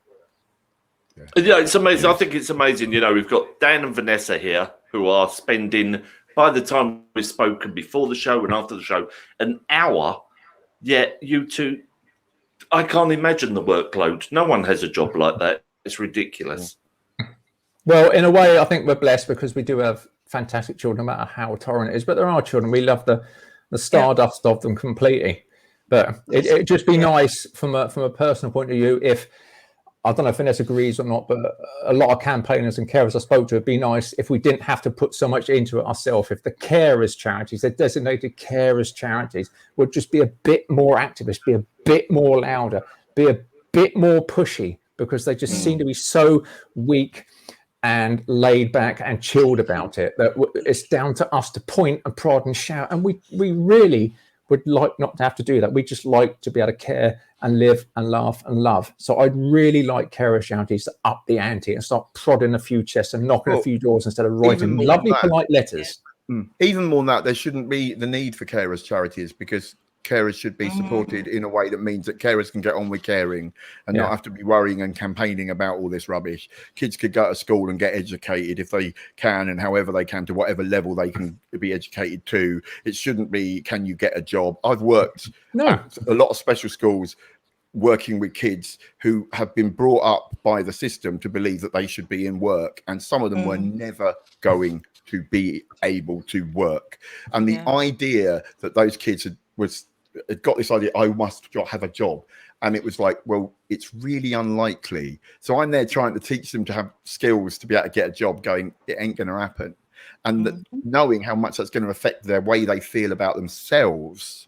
Speaker 2: Yeah, it's amazing. I think it's amazing. We've got Dan and Venessa here who are spending. By the time we've spoken before the show and after the show, an hour, yet you two, I can't imagine the workload. No one has a job like that. It's ridiculous.
Speaker 1: Well, in a way, I think we're blessed because we do have fantastic children, no matter how torrent it is. But there are children. We love the stardust of them completely. But it'd just be nice from a personal point of view if, I don't know if Vanessa agrees or not, but a lot of campaigners and carers I spoke to, it'd be nice if we didn't have to put so much into it ourselves. If the carers charities, the designated carers charities, would just be a bit more activist, be a bit more louder, be a bit more pushy, because they just seem to be so weak and laid back and chilled about it that it's down to us to point and prod and shout. And we really would like not to have to do that. We just like to be able to care and live and laugh and love. So I'd really like carer charities to up the ante and start prodding a few chests and knocking a few doors instead of writing lovely, polite letters.
Speaker 4: Even more than that, there shouldn't be the need for carers charities because carers should be supported in a way that means that carers can get on with caring and not have to be worrying and campaigning about all this rubbish. Kids could go to school and get educated if they can and however they can to whatever level they can be educated to. It shouldn't be, can you get a job? I've worked at a lot of special schools working with kids who have been brought up by the system to believe that they should be in work, and some of them were never going to be able to work. And the idea that those kids had got this idea, I must have a job. And it was like, well, it's really unlikely. So I'm there trying to teach them to have skills to be able to get a job, going, it ain't going to happen. And knowing how much that's going to affect their way they feel about themselves,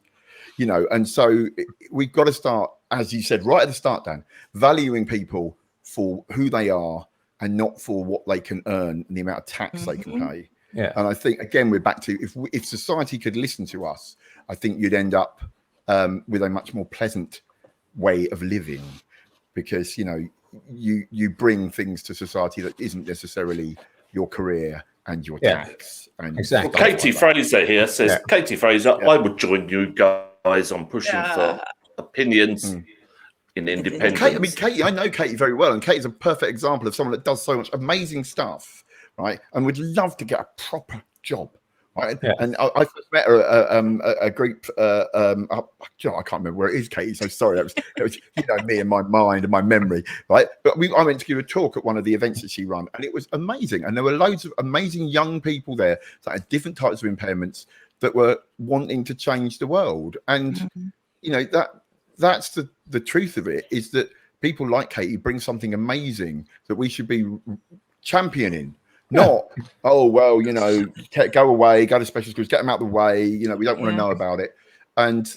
Speaker 4: and so we've got to start, as you said, right at the start, Dan, valuing people for who they are and not for what they can earn and the amount of tax they can pay.
Speaker 1: Yeah.
Speaker 4: And I think, again, we're back to, if society could listen to us, I think you'd end up with a much more pleasant way of living, because you bring things to society that isn't necessarily your career and your tax. And
Speaker 1: exactly.
Speaker 2: Well, Katie Fraser here says, Katie Fraser, I would join you guys on pushing for opinions in independence.
Speaker 4: Katie, I know Katie very well, and Katie's a perfect example of someone that does so much amazing stuff, right? And would love to get a proper job. Right?
Speaker 1: Yeah.
Speaker 4: And I first met a group. I can't remember where it is, Katie. So sorry. That was me and my mind and my memory, right? But I went to give a talk at one of the events that she ran, and it was amazing. And there were loads of amazing young people there that had different types of impairments that were wanting to change the world. And that's the truth of it, is that people like Katie bring something amazing that we should be championing. Not, oh, well, go away, go to special schools, get them out of the way. We don't want to know about it. And,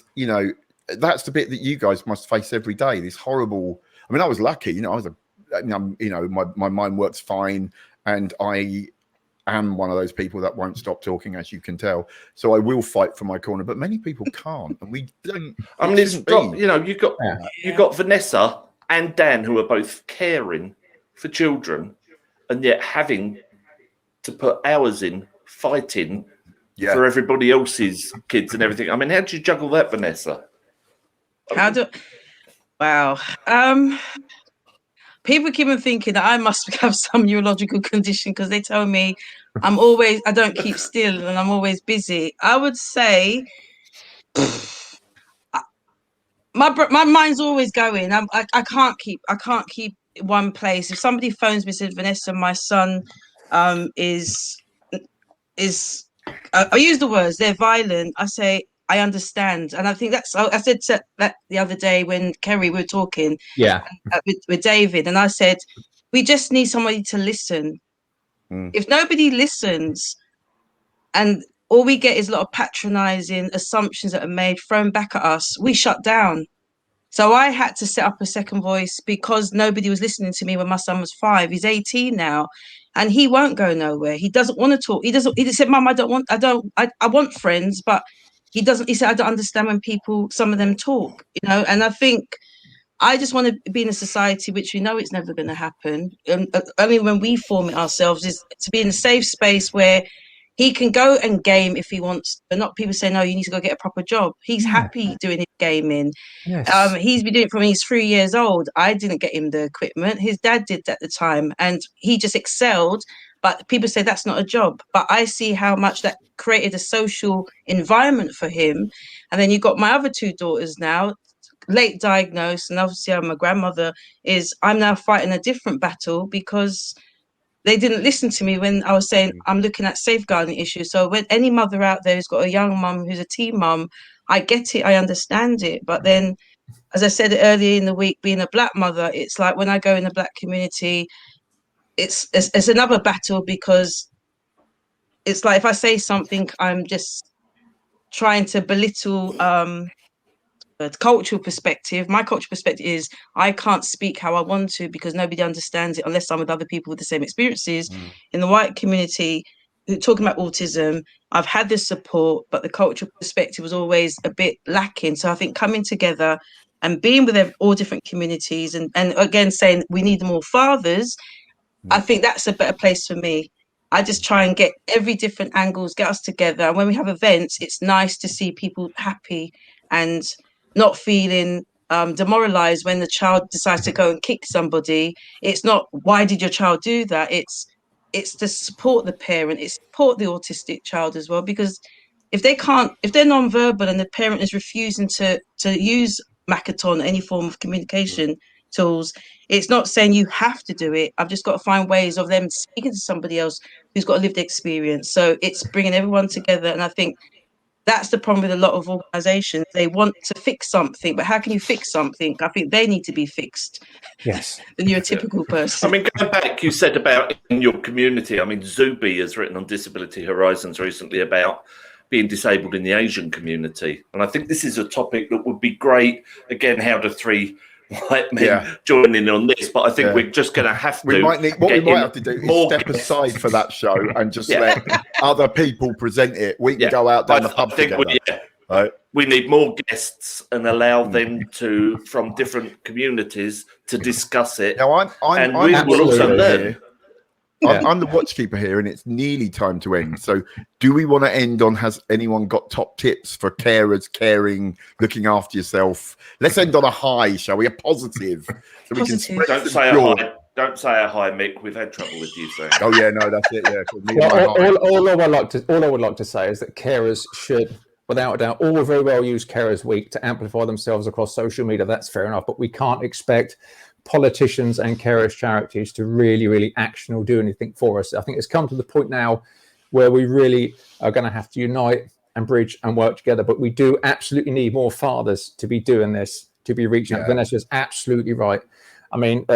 Speaker 4: that's the bit that you guys must face every day. This horrible, I mean, I was lucky, my mind works fine. And I am one of those people that won't stop talking, as you can tell. So I will fight for my corner, but many people can't. And we don't.
Speaker 2: I mean, you've got Venessa and Dan, who are both caring for children and yet having to put hours in fighting for everybody else's kids and everything. I mean, how do you juggle that, Venessa?
Speaker 3: Wow. People keep on thinking that I must have some neurological condition because they tell me I don't keep still and I'm always busy. I would say my mind's always going. I can't keep one place. If somebody phones me and says, Venessa, my son is I use the words, they're violent. I say, I understand. And I think I said that the other day when Kerry, we were talking with David, and I said, we just need somebody to listen. If nobody listens and all we get is a lot of patronizing assumptions that are made thrown back at us, we shut down. So I had to set up a second voice because nobody was listening to me when my son was 5. He's 18 now, and he won't go nowhere. He doesn't want to talk. He said, Mum, I want friends, but he said, I don't understand when some of them talk, and I think I just want to be in a society which we know it's never going to happen. Only when we form it ourselves is to be in a safe space where he can go and game if he wants, but not people say, no, you need to go get a proper job. He's happy doing his gaming.
Speaker 1: Yes.
Speaker 3: He's been doing it from when he's 3 years old. I didn't get him the equipment. His dad did at the time, and he just excelled. But people say that's not a job. But I see how much that created a social environment for him. And then you've got my other 2 daughters now, late diagnosed, and obviously I'm a grandmother. I'm now fighting a different battle because they didn't listen to me when I was saying I'm looking at safeguarding issues. So when any mother out there who's got a young mum who's a teen mum, I get it, I understand it. But then, as I said earlier in the week, being a Black mother, it's like when I go in the Black community, it's another battle because it's like if I say something, I'm just trying to belittle the cultural perspective. My cultural perspective is I can't speak how I want to because nobody understands it unless I'm with other people with the same experiences. In the white community, talking about autism, I've had this support, but the cultural perspective was always a bit lacking. So I think coming together and being with all different communities and again saying we need more fathers, I think that's a better place for me. I just try and get every different angles, get us together. And when we have events, it's nice to see people happy and not feeling demoralized when the child decides to go and kick somebody. It's not, why did your child do that? It's to support the parent, it's support the autistic child as well, because if they're non-verbal and the parent is refusing to use Makaton, any form of communication tools, it's not saying you have to do it. I've just got to find ways of them speaking to somebody else who's got a lived experience. So it's bringing everyone together. And I think that's the problem with a lot of organizations. They want to fix something, but how can you fix something? I think they need to be fixed.
Speaker 1: Yes.
Speaker 3: The neurotypical person.
Speaker 2: I mean, going back, you said about in your community, I mean, Zubi has written on Disability Horizons recently about being disabled in the Asian community. And I think this is a topic that would be great. Again, how do 3 white men join in on this? But I think we're just going to have to.
Speaker 4: We might have to do is step aside for that show and just let other people present it. We can go out down the pub together.
Speaker 2: We need more guests and allow them to from different communities to discuss it.
Speaker 4: Now,
Speaker 2: we will also learn.
Speaker 4: I'm the watchkeeper here, and it's nearly time to end. So, do we want to end on? Has anyone got top tips for carers, caring, looking after yourself? Let's end on a high, shall we? A positive. So
Speaker 3: positive.
Speaker 2: Don't say a high. Don't say a hi, Mick. We've had trouble with you saying.
Speaker 4: Oh yeah, no, that's it. Yeah. Me and
Speaker 1: Well,
Speaker 4: my heart.
Speaker 1: all I would like to say is that carers should, without a doubt, all very well use Carers Week to amplify themselves across social media. That's fair enough, but we can't expect politicians and carers charities to really action or do anything for us. I think it's come to the point now where we really are going to have to unite and bridge and work together. But we do absolutely need more fathers to be doing this, to be reaching out. Vanessa's absolutely right. I mean,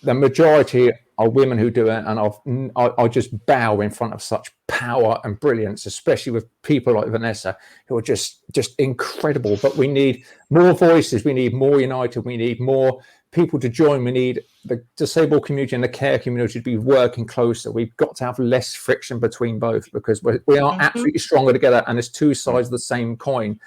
Speaker 1: the majority are women who do it, and I just bow in front of such power and brilliance, especially with people like Venessa, who are just incredible. But we need more voices. We need more united. We need more people to join. We need the disabled community and the care community to be working closer. We've got to have less friction between both, because we are absolutely stronger together, and it's two sides of the same coin.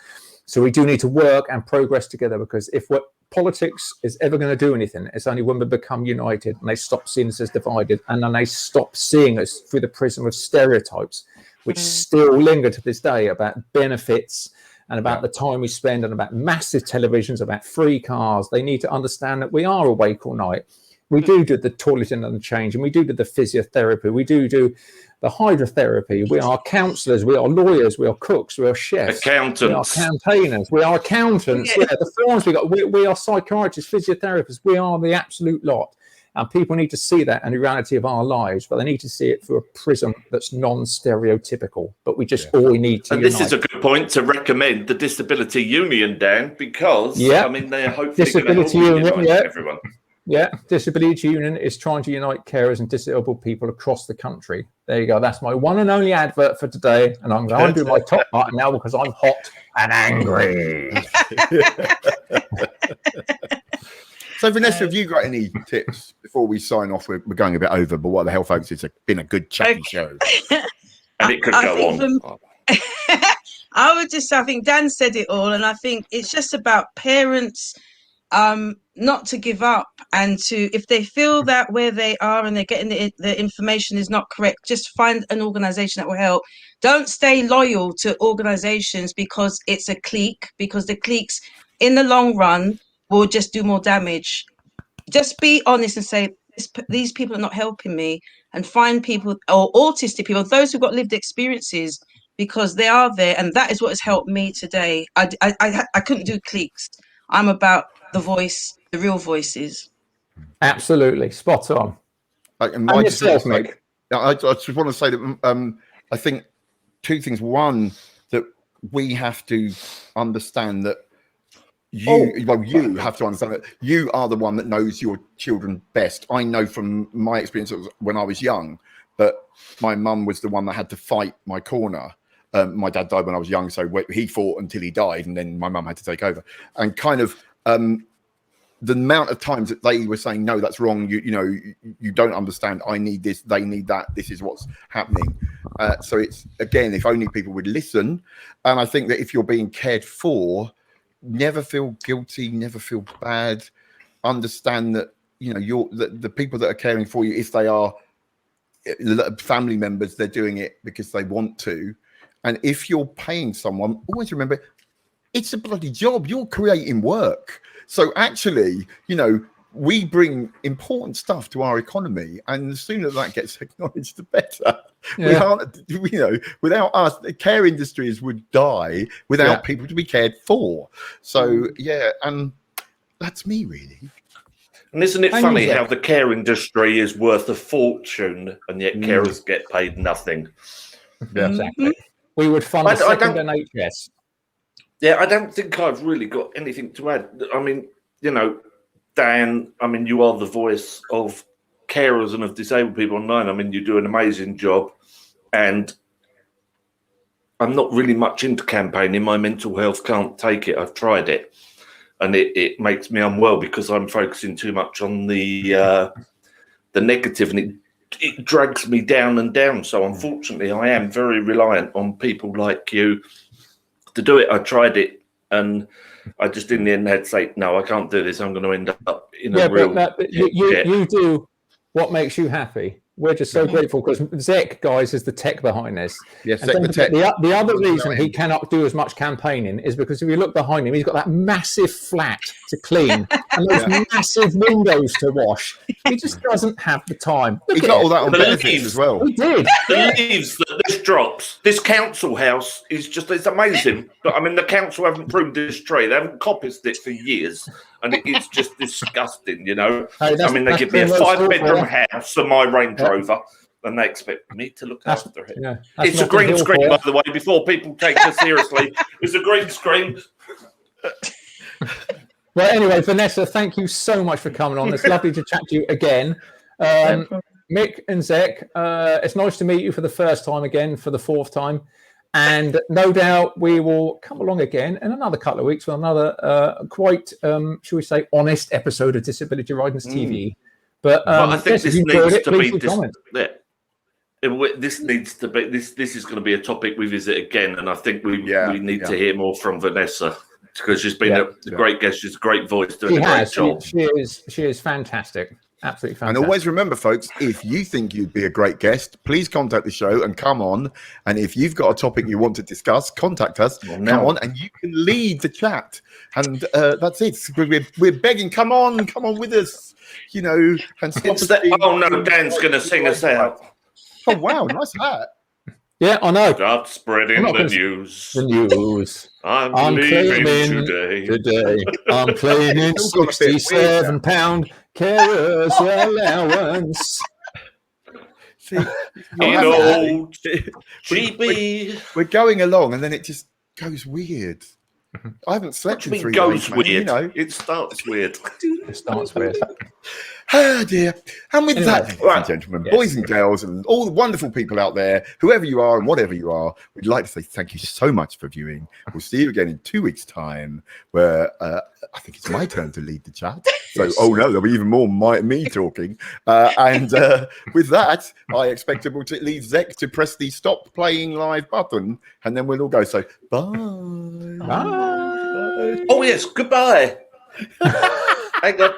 Speaker 1: So we do need to work and progress together, because if politics is ever going to do anything, it's only when we become united and they stop seeing us as divided, and then they stop seeing us through the prism of stereotypes, which still linger to this day about benefits and about the time we spend and about massive televisions, about free cars. They need to understand that we are awake all night. We do the toileting and the change, and we do the physiotherapy. We do the hydrotherapy. We are counsellors. We are lawyers. We are cooks. We are chefs.
Speaker 2: Accountants.
Speaker 1: We are campaigners. We are accountants. Yeah, the forms we got. We are psychiatrists, physiotherapists. We are the absolute lot. And people need to see that in the reality of our lives, but they need to see it through a prism that's non-stereotypical. But we just all need to.
Speaker 2: And this is a good point to recommend the Disability Union, Dan, because I mean they're hopefully
Speaker 1: Disability
Speaker 2: going to
Speaker 1: Union,
Speaker 2: everyone.
Speaker 1: Yeah, Disability Union is trying to unite carers and disabled people across the country. There you go. That's my one and only advert for today. And I'm going to do my top button now because I'm hot and angry.
Speaker 4: So, Vanessa, have you got any tips before we sign off? We're going a bit over, but what the hell, folks? It's been a good chatty show.
Speaker 2: And it could go on.
Speaker 3: I would just, I think Dan said it all. And I think it's just about parents not to give up, and to, if they feel that where they are and they're getting the information is not correct, just find an organization that will help. Don't stay loyal to organizations because it's a clique, because the cliques in the long run will just do more damage. Just be honest and say, these people are not helping me, and find people, or autistic people, those who've got lived experiences, because they are there, and that is what has helped me today. I couldn't do cliques. I'm about the voice, the real voices.
Speaker 1: Absolutely, spot on.
Speaker 4: And yourself, Mick. I just want to say that I think two things. One, that we have to understand that you have to understand that you are the one that knows your children best. I know from my experience when I was young that my mum was the one that had to fight my corner. My dad died when I was young, so he fought until he died, and then my mum had to take over. And kind of the amount of times that they were saying, no, that's wrong, you don't understand, I need this, they need that, this is what's happening. So it's, again, if only people would listen. And I think that if you're being cared for, never feel guilty, never feel bad. Understand that, the people that are caring for you, if they are family members, they're doing it because they want to. And if you're paying someone, always remember, it's a bloody job. You're creating work. So actually, we bring important stuff to our economy, and the sooner that gets acknowledged, the better. Yeah. Without us, the care industries would die without people to be cared for. So, and that's me, really.
Speaker 2: And isn't it funny how the care industry is worth a fortune, and yet carers get paid nothing?
Speaker 1: Yeah, exactly. We would fund a second NHS.
Speaker 2: Yeah, I don't think I've really got anything to add. I mean, Dan, you are the voice of carers and of disabled people online. I mean, you do an amazing job. And I'm not really much into campaigning. My mental health can't take it. I've tried it. And it makes me unwell because I'm focusing too much on the negative, and it drags me down and down. So unfortunately, I am very reliant on people like you to do it. I tried it, and I just in the end had to say, no, I can't do this. I'm going to end up in a real
Speaker 1: you do what makes you happy. we're just so grateful because Zec, guys, is the tech behind this.
Speaker 4: Yes,
Speaker 1: And
Speaker 4: Zec the tech.
Speaker 1: the other reason he cannot do as much campaigning is because if you look behind him, he's got that massive flat to clean and those massive windows to wash. He just doesn't have the time.
Speaker 4: He got all that on benefits as well.
Speaker 1: He did.
Speaker 2: The leaves that this drops, this council house is it's amazing. But I mean, the council haven't pruned this tree. They haven't coppiced it for years. And it's just disgusting, you know.
Speaker 1: Hey,
Speaker 2: I mean, they give me a 5-bedroom house and my Range Rover, and they expect me to look after it.
Speaker 1: Yeah,
Speaker 2: it's a green screen, by the way, before people take us seriously. It's a green screen.
Speaker 1: Well, anyway, Venessa, thank you so much for coming on. It's lovely to chat to you again. Mick and Zec, it's nice to meet you for the first time again, for the 4th time. And no doubt we will come along again in another couple of weeks with another quite, shall we say, honest episode of Disability Riders TV. But
Speaker 2: I think this needs to be this is going to be a topic we visit again, and I think we need to hear more from Venessa because she's been a great guest. She's a great voice, doing a great job.
Speaker 1: She is fantastic. Absolutely fantastic.
Speaker 4: And always remember, folks, if you think you'd be a great guest, please contact the show and come on. And if you've got a topic you want to discuss, contact us. Come on, and you can lead the chat. And that's it. We're begging, come on with us. You know, and
Speaker 2: Dan's going to sing us out.
Speaker 4: Oh wow, nice hat.
Speaker 1: Yeah, I know.
Speaker 2: Stop spreading the news.
Speaker 1: The news.
Speaker 2: I'm leaving today.
Speaker 1: I'm claiming £67 carers allowance.
Speaker 4: See,
Speaker 2: GB.
Speaker 4: We're going along, and then it just goes weird. I haven't slept in 3 days.
Speaker 2: Goes weird.
Speaker 4: You know,
Speaker 2: it starts weird.
Speaker 1: It starts weird.
Speaker 4: Oh dear. And with that, ladies and gentlemen, boys and girls, and all the wonderful people out there, whoever you are and whatever you are, we'd like to say thank you so much for viewing. We'll see you again in 2 weeks' time, where I think it's my turn to lead the chat. So, there'll be even more me talking. And with that, I expect it will leave Zec to press the stop playing live button, and then we'll all go. So, bye.
Speaker 1: Bye.
Speaker 2: Oh yes, goodbye. Hang on.